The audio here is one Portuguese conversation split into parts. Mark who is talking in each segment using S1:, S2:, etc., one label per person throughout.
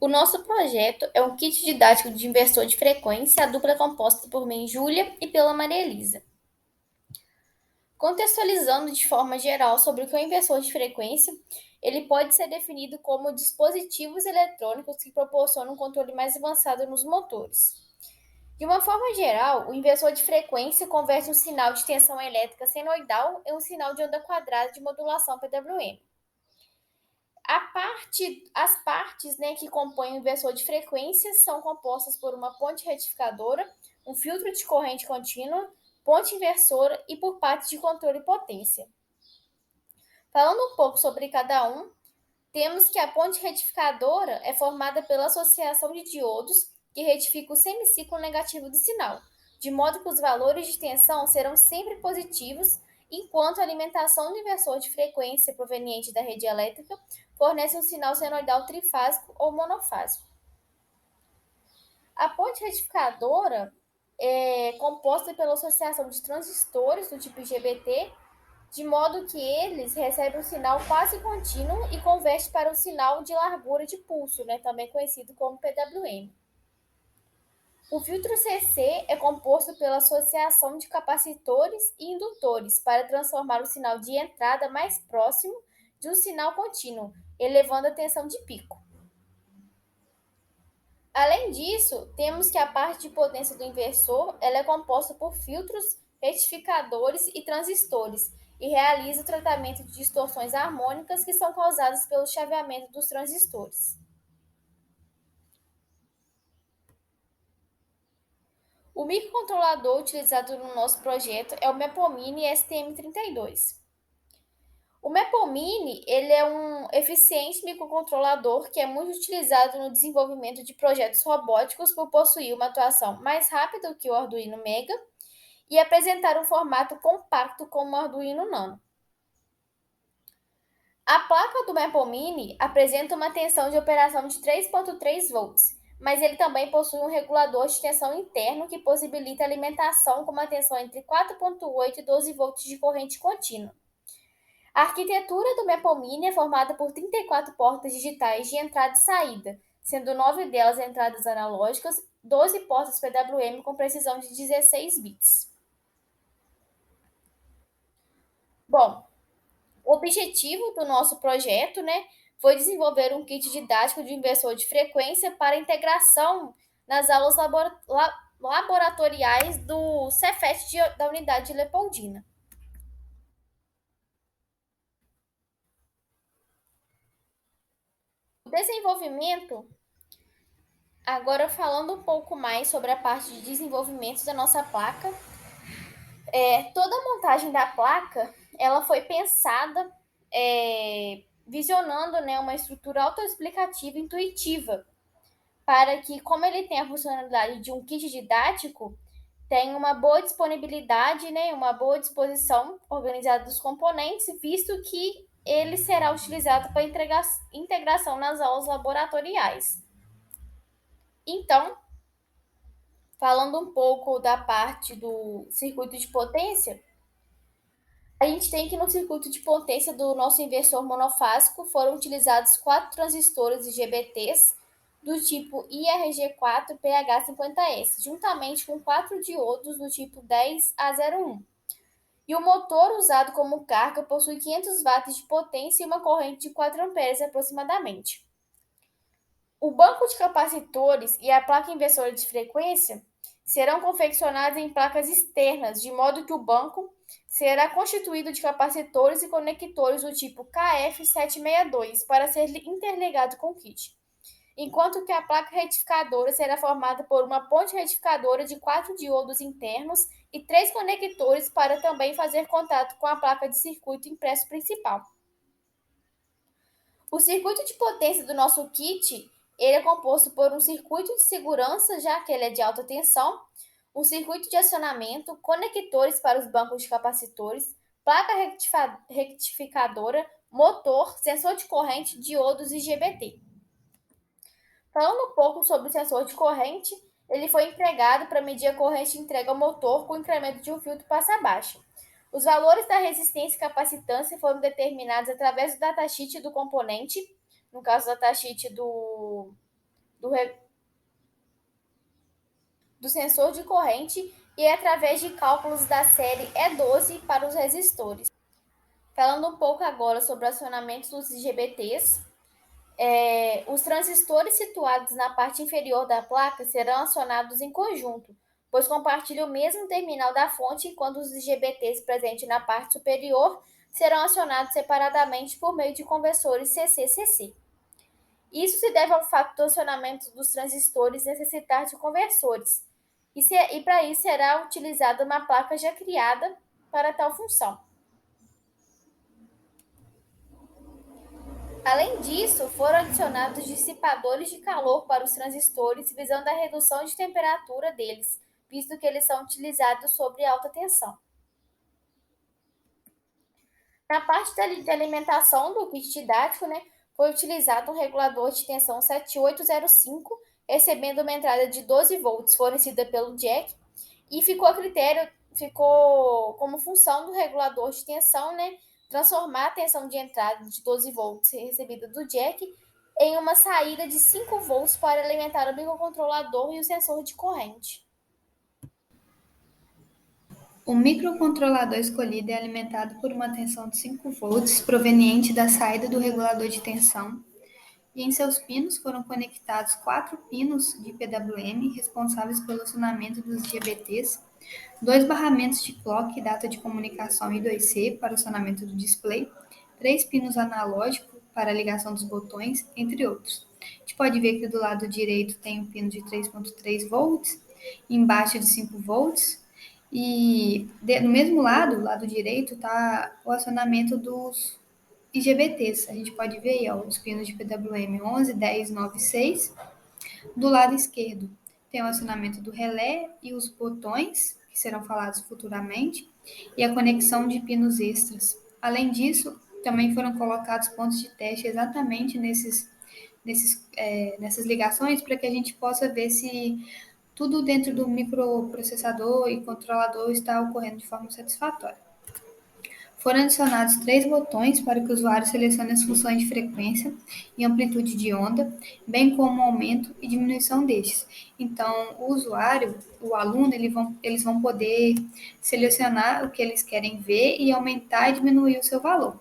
S1: O nosso projeto é um kit didático de inversor de frequência, a dupla composta por mim, Júlia, e pela Maria Elisa. Contextualizando de forma geral sobre o que é um inversor de frequência, ele pode ser definido como dispositivos eletrônicos que proporcionam um controle mais avançado nos motores. De uma forma geral, o inversor de frequência converte um sinal de tensão elétrica senoidal em um sinal de onda quadrada de modulação PWM. As partes, que compõem o inversor de frequência são compostas por uma ponte retificadora, um filtro de corrente contínua, ponte inversora e por partes de controle e potência. Falando um pouco sobre cada um, temos que a ponte retificadora é formada pela associação de diodos que retifica o semiciclo negativo do sinal, de modo que os valores de tensão serão sempre positivos, enquanto a alimentação do inversor de frequência proveniente da rede elétrica fornece um sinal senoidal trifásico ou monofásico. A ponte retificadora é composta pela associação de transistores do tipo IGBT, de modo que eles recebem um sinal quase contínuo e converte para um sinal de largura de pulso, também conhecido como PWM. O filtro CC é composto pela associação de capacitores e indutores para transformar o sinal de entrada mais próximo de um sinal contínuo, elevando a tensão de pico. Além disso, temos que a parte de potência do inversor ela é composta por filtros, retificadores e transistores e realiza o tratamento de distorções harmônicas que são causadas pelo chaveamento dos transistores. O microcontrolador utilizado no nosso projeto é o Mepomini STM32. O Mepomini ele é um eficiente microcontrolador que é muito utilizado no desenvolvimento de projetos robóticos por possuir uma atuação mais rápida que o Arduino Mega e apresentar um formato compacto como o Arduino Nano. A placa do Mepomini apresenta uma tensão de operação de 3,3 volts, mas ele também possui um regulador de tensão interno que possibilita a alimentação com uma tensão entre 4,8 e 12 volts de corrente contínua. A arquitetura do Mepomini é formada por 34 portas digitais de entrada e saída, sendo 9 delas entradas analógicas, 12 portas PWM com precisão de 16 bits. Bom, o objetivo do nosso projeto, foi desenvolver um kit didático de inversor de frequência para integração nas aulas laboratoriais do Cefet da unidade de Leopoldina. O desenvolvimento, agora falando um pouco mais sobre a parte de desenvolvimento da nossa placa, toda a montagem da placa ela foi pensada visionando uma estrutura autoexplicativa e intuitiva, para que, como ele tem a funcionalidade de um kit didático, tenha uma boa disponibilidade, uma boa disposição organizada dos componentes, visto que ele será utilizado para integração nas aulas laboratoriais. Então, falando um pouco da parte do circuito de potência, a gente tem que no circuito de potência do nosso inversor monofásico foram utilizados 4 transistores IGBTs do tipo IRG4PH50S, juntamente com 4 diodos do tipo 10A01. E o motor usado como carga possui 500 watts de potência e uma corrente de 4 amperes aproximadamente. O banco de capacitores e a placa inversora de frequência serão confeccionados em placas externas, de modo que o banco será constituído de capacitores e conectores do tipo KF762 para ser interligado com o kit, enquanto que a placa retificadora será formada por uma ponte retificadora de 4 diodos internos e 3 conectores para também fazer contato com a placa de circuito impresso principal. O circuito de potência do nosso kit ele é composto por um circuito de segurança, já que ele é de alta tensão, um circuito de acionamento, conectores para os bancos de capacitores, placa retificadora, motor, sensor de corrente, diodos e IGBT. Falando um pouco sobre o sensor de corrente, ele foi empregado para medir a corrente de entrega ao motor com o incremento de um filtro passa-baixa. Os valores da resistência e capacitância foram determinados através do datasheet do componente, no caso do datasheet do sensor de corrente e através de cálculos da série E12 para os resistores. Falando um pouco agora sobre o acionamento dos IGBTs, os transistores situados na parte inferior da placa serão acionados em conjunto, pois compartilham o mesmo terminal da fonte, enquanto os IGBTs presentes na parte superior serão acionados separadamente por meio de conversores CC-CC. Isso se deve ao fato do acionamento dos transistores necessitar de conversores, e para isso será utilizada uma placa já criada para tal função. Além disso, foram adicionados dissipadores de calor para os transistores, visando a redução de temperatura deles, visto que eles são utilizados sob alta tensão. Na parte de alimentação do kit didático, foi utilizado um regulador de tensão 7805, recebendo uma entrada de 12 volts fornecida pelo jack, e ficou como função do regulador de tensão, transformar a tensão de entrada de 12 volts recebida do jack em uma saída de 5 volts para alimentar o microcontrolador e o sensor de corrente.
S2: O microcontrolador escolhido é alimentado por uma tensão de 5 volts proveniente da saída do regulador de tensão, e em seus pinos foram conectados 4 pinos de PWM responsáveis pelo acionamento dos IGBTs, 2 barramentos de clock e data de comunicação I2C para o acionamento do display, 3 pinos analógicos para a ligação dos botões, entre outros. A gente pode ver que do lado direito tem um pino de 3.3 volts, embaixo de 5 volts, e no mesmo lado direito, está o acionamento dos IGBTs. A gente pode ver aí, os pinos de PWM 11, 10, 9 e 6. Do lado esquerdo tem o acionamento do relé e os botões, que serão falados futuramente, e a conexão de pinos extras. Além disso, também foram colocados pontos de teste exatamente nessas ligações para que a gente possa ver se tudo dentro do microprocessador e controlador está ocorrendo de forma satisfatória. Foram adicionados 3 botões para que o usuário selecione as funções de frequência e amplitude de onda, bem como o aumento e diminuição destes. Então, o usuário, o aluno, eles vão poder selecionar o que eles querem ver e aumentar e diminuir o seu valor.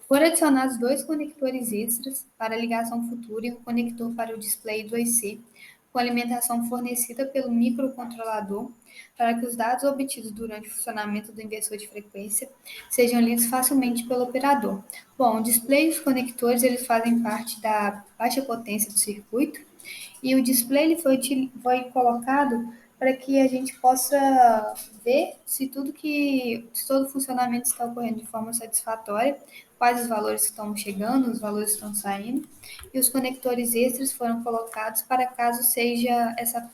S2: Foram adicionados 2 conectores extras para ligação futura e um conector para o display 2C, com alimentação fornecida pelo microcontrolador, para que os dados obtidos durante o funcionamento do inversor de frequência sejam lidos facilmente pelo operador. Bom, o display e os conectores eles fazem parte da baixa potência do circuito, e o display ele foi colocado para que a gente possa ver se todo o funcionamento está ocorrendo de forma satisfatória, quais os valores estão chegando, os valores estão saindo, e os conectores extras foram colocados para caso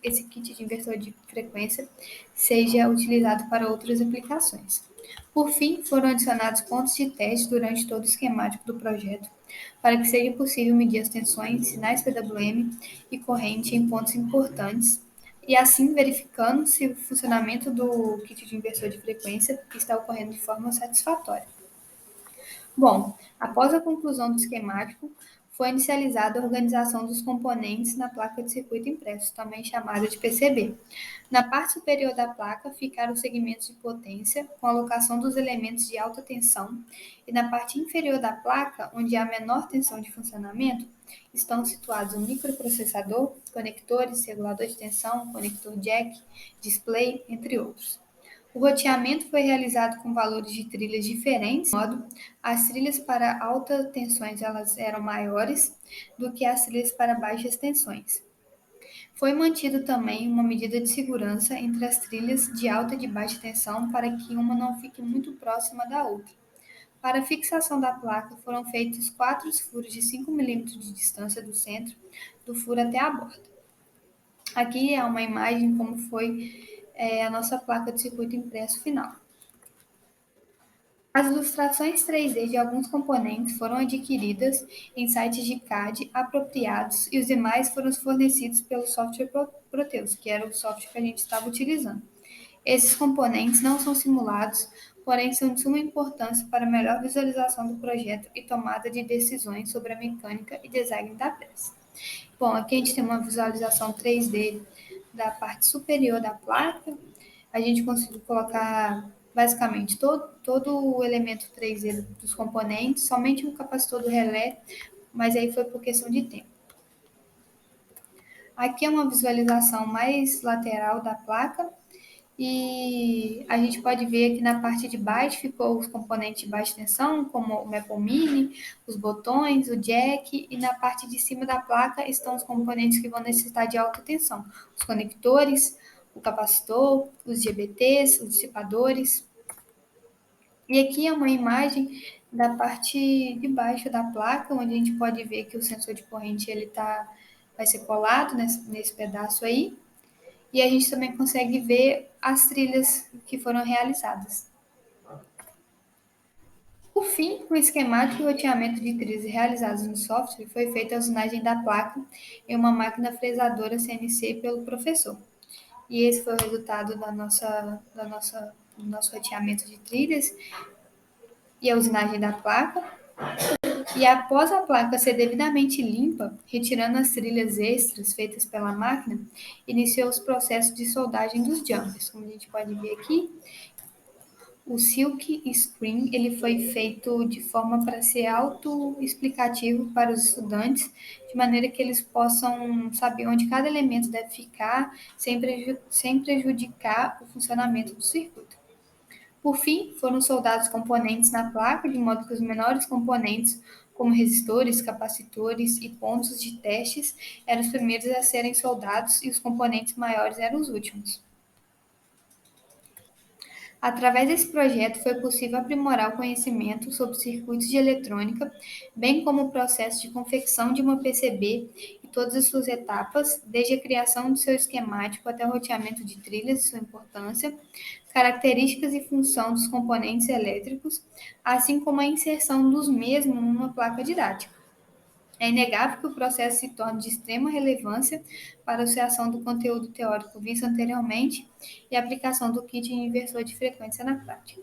S2: esse kit de inversor de frequência seja utilizado para outras aplicações. Por fim, foram adicionados pontos de teste durante todo o esquemático do projeto, para que seja possível medir as tensões, sinais PWM e corrente em pontos importantes, e assim verificando se o funcionamento do kit de inversor de frequência está ocorrendo de forma satisfatória. Bom, após a conclusão do esquemático, foi inicializada a organização dos componentes na placa de circuito impresso, também chamada de PCB. Na parte superior da placa ficaram os segmentos de potência, com a alocação dos elementos de alta tensão, e na parte inferior da placa, onde há menor tensão de funcionamento, estão situados o microprocessador, conectores, regulador de tensão, conector jack, display, entre outros. O roteamento foi realizado com valores de trilhas diferentes, de modo as trilhas para altas tensões elas eram maiores do que as trilhas para baixas tensões. Foi mantido também uma medida de segurança entre as trilhas de alta e de baixa tensão para que uma não fique muito próxima da outra. Para a fixação da placa foram feitos 4 furos de 5 mm de distância do centro do furo até a borda. Aqui é uma imagem como foi a nossa placa de circuito impresso final. As ilustrações 3D de alguns componentes foram adquiridas em sites de CAD apropriados e os demais foram fornecidos pelo software Proteus, que era o software que a gente estava utilizando. Esses componentes não são simulados, porém são de suma importância para a melhor visualização do projeto e tomada de decisões sobre a mecânica e design da peça. Bom, aqui a gente tem uma visualização 3D da parte superior da placa. A gente conseguiu colocar basicamente todo o elemento 3D dos componentes, somente um capacitor do relé, mas aí foi por questão de tempo. Aqui é uma visualização mais lateral da placa e a gente pode ver que na parte de baixo ficou os componentes de baixa tensão, como o Maple Mini, os botões, o jack, e na parte de cima da placa estão os componentes que vão necessitar de alta tensão, os conectores, o capacitor, os GBTs, os dissipadores. E aqui é uma imagem da parte de baixo da placa, onde a gente pode ver que o sensor de corrente vai ser colado nesse pedaço aí. E a gente também consegue ver as trilhas que foram realizadas. Por fim, o esquemático e roteamento de trilhas realizados no software foi feita a usinagem da placa em uma máquina fresadora CNC pelo professor. E esse foi o resultado do nosso roteamento de trilhas e a usinagem da placa. E após a placa ser devidamente limpa, retirando as trilhas extras feitas pela máquina, iniciou os processos de soldagem dos jumpers. Como a gente pode ver aqui, o Silk Screen ele foi feito de forma para ser autoexplicativo para os estudantes, de maneira que eles possam saber onde cada elemento deve ficar, sem prejudicar o funcionamento do circuito. Por fim, foram soldados componentes na placa, de modo que os menores componentes, como resistores, capacitores e pontos de testes, eram os primeiros a serem soldados e os componentes maiores eram os últimos. Através desse projeto, foi possível aprimorar o conhecimento sobre circuitos de eletrônica, bem como o processo de confecção de uma PCB e todas as suas etapas, desde a criação do seu esquemático até o roteamento de trilhas e sua importância, características e função dos componentes elétricos, assim como a inserção dos mesmos numa placa didática. É inegável que o processo se torne de extrema relevância para a associação do conteúdo teórico visto anteriormente e a aplicação do kit inversor de frequência na prática.